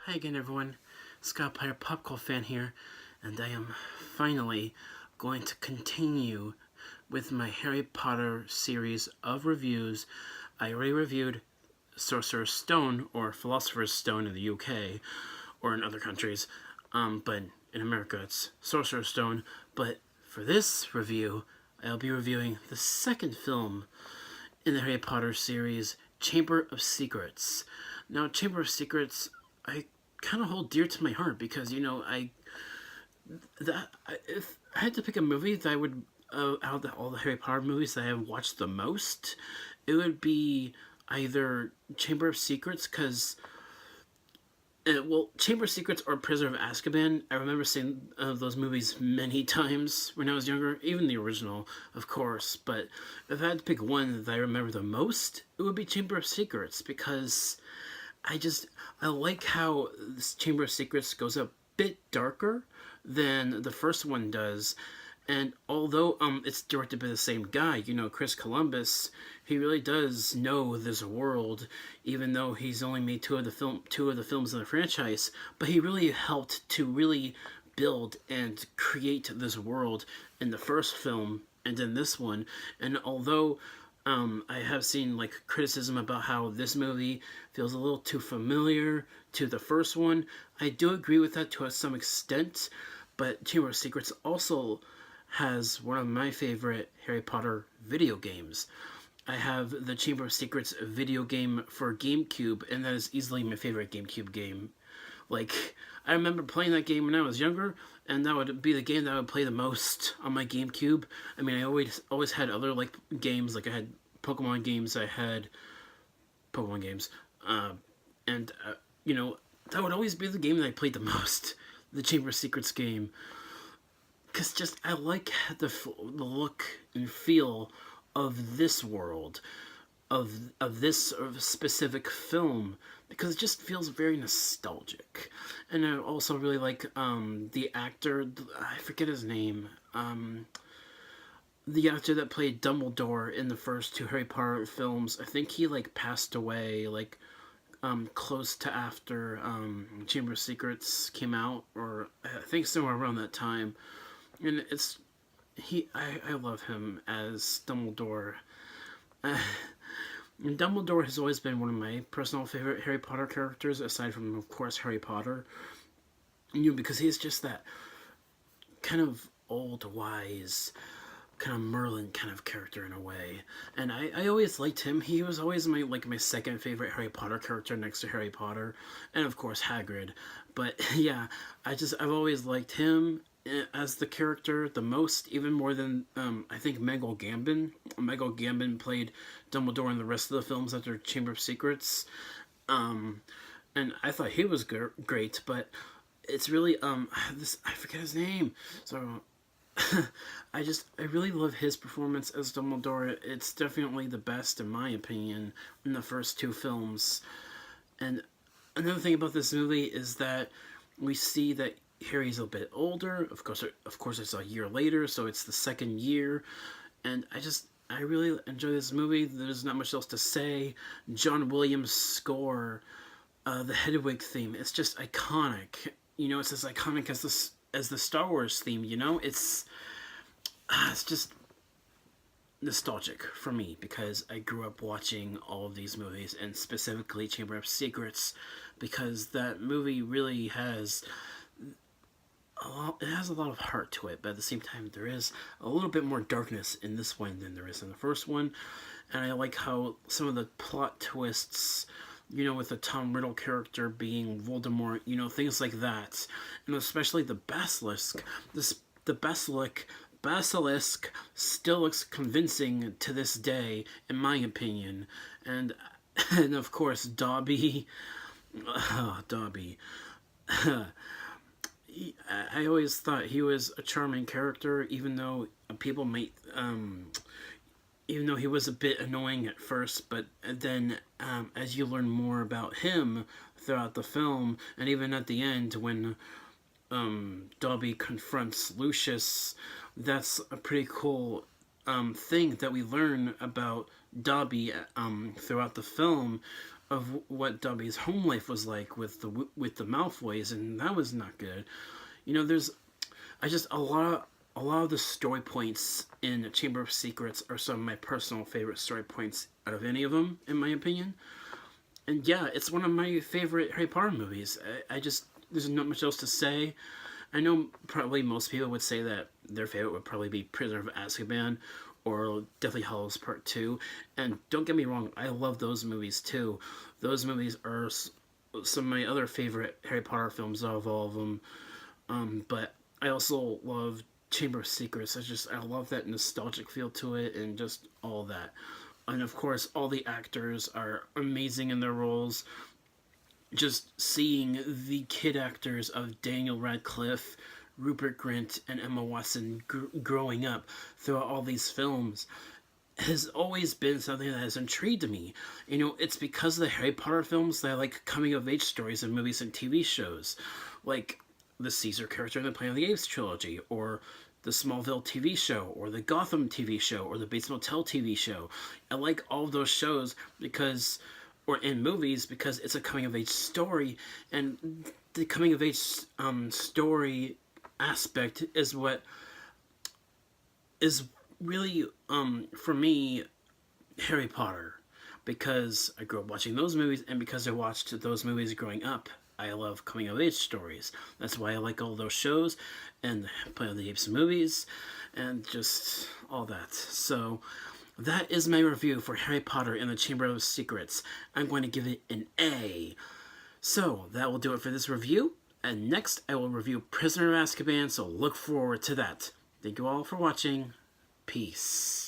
Hi again, everyone. Scott Pyre Popcorn fan here, and I am finally going to continue with my Harry Potter series of reviews. I already reviewed Sorcerer's Stone, or Philosopher's Stone in the UK, or in other countries, but in America it's Sorcerer's Stone. But for this review, I'll be reviewing the second film in the Harry Potter series, Chamber of Secrets. Now, Chamber of Secrets, I kind of hold dear to my heart because if I had to pick a movie that I would out of all the Harry Potter movies that I have watched the most, it would be either Chamber of Secrets because. Chamber of Secrets or Prisoner of Azkaban. I remember seeing those movies many times when I was younger, even the original, of course. But if I had to pick one that I remember the most, it would be Chamber of Secrets because I like how this Chamber of Secrets goes a bit darker than the first one does. And although it's directed by the same guy, Chris Columbus, he really does know this world, even though he's only made two of the films in the franchise. But he really helped to really build and create this world in the first film and in this one. And although I have seen criticism about how this movie feels a little too familiar to the first one, I do agree with that to some extent. But Chamber of Secrets also has one of my favorite Harry Potter video games. I have the Chamber of Secrets video game for GameCube, and that is easily my favorite GameCube game. I remember playing that game when I was younger, and that would be the game that I would play the most on my GameCube. I mean, I always had other games, I had Pokemon games, and that would always be the game that I played the most, the Chamber of Secrets game. Because I like the look and feel of this world, of this sort of specific film, because it just feels very nostalgic. And I also really like the actor, I forget his name, the actor that played Dumbledore in the first two Harry Potter films. I think he passed away close to after Chamber of Secrets came out, or I think somewhere around that time. And I love him as Dumbledore. Dumbledore has always been one of my personal favorite Harry Potter characters, aside from, of course, Harry Potter. Because he's just that kind of old, wise, kind of Merlin kind of character in a way. And I always liked him. He was always my second favorite Harry Potter character next to Harry Potter. And, of course, Hagrid. But, yeah, I've always liked him as the character the most, even more than I think Meggle Gambon. Meggle Gambon played Dumbledore in the rest of the films after Chamber of Secrets, and I thought he was great. But it's really I forget his name. So I really love his performance as Dumbledore. It's definitely the best in my opinion in the first two films. And another thing about this movie is that we see that Harry's a bit older. Of course, it's a year later, so it's the second year, and I really enjoy this movie. There's not much else to say. John Williams' score, the Hedwig theme, it's just iconic. It's as iconic as the Star Wars theme. It's just nostalgic for me because I grew up watching all of these movies, and specifically Chamber of Secrets, because that movie really has. It has a lot of heart to it, but at the same time, there is a little bit more darkness in this one than there is in the first one. And I like how some of the plot twists, with the Tom Riddle character being Voldemort, things like that. And especially the Basilisk. The Basilisk still looks convincing to this day, in my opinion. And of course, Dobby. Oh, Dobby. I always thought he was a charming character, even though even though he was a bit annoying at first, but then as you learn more about him throughout the film, and even at the end when Dobby confronts Lucius, that's a pretty cool thing that we learn about Dobby throughout the film, of what Dobby's home life was like with the Malfoys, and that was not good. You know, there's I just a lot of the story points in Chamber of Secrets are some of my personal favorite story points out of any of them, in my opinion. And yeah, it's one of my favorite Harry Potter movies. I just there's not much else to say. I know probably most people would say that their favorite would probably be Prisoner of Azkaban or Deathly Hallows Part 2. And don't get me wrong, I love those movies too. Those movies are some of my other favorite Harry Potter films out of all of them. But I also love Chamber of Secrets. I love that nostalgic feel to it and just all that. And of course, all the actors are amazing in their roles. Just seeing the kid actors of Daniel Radcliffe, Rupert Grint, and Emma Watson growing up throughout all these films has always been something that has intrigued me. You know, it's because of the Harry Potter films that I like coming of age stories in movies and TV shows. Like the Caesar character in the Planet of the Apes trilogy, or the Smallville TV show, or the Gotham TV show, or the Bates Motel TV show. I like all of those shows because, or in movies, because it's a coming of age story, and the coming of age story aspect is what is really, for me, Harry Potter. Because I grew up watching those movies, and because I watched those movies growing up, I love coming of age stories. That's why I like all those shows, and the Planet of the Apes movies, and just all that. So, that is my review for Harry Potter and the Chamber of Secrets. I'm going to give it an A. So, that will do it for this review. And next, I will review Prisoner of Azkaban, so look forward to that. Thank you all for watching. Peace.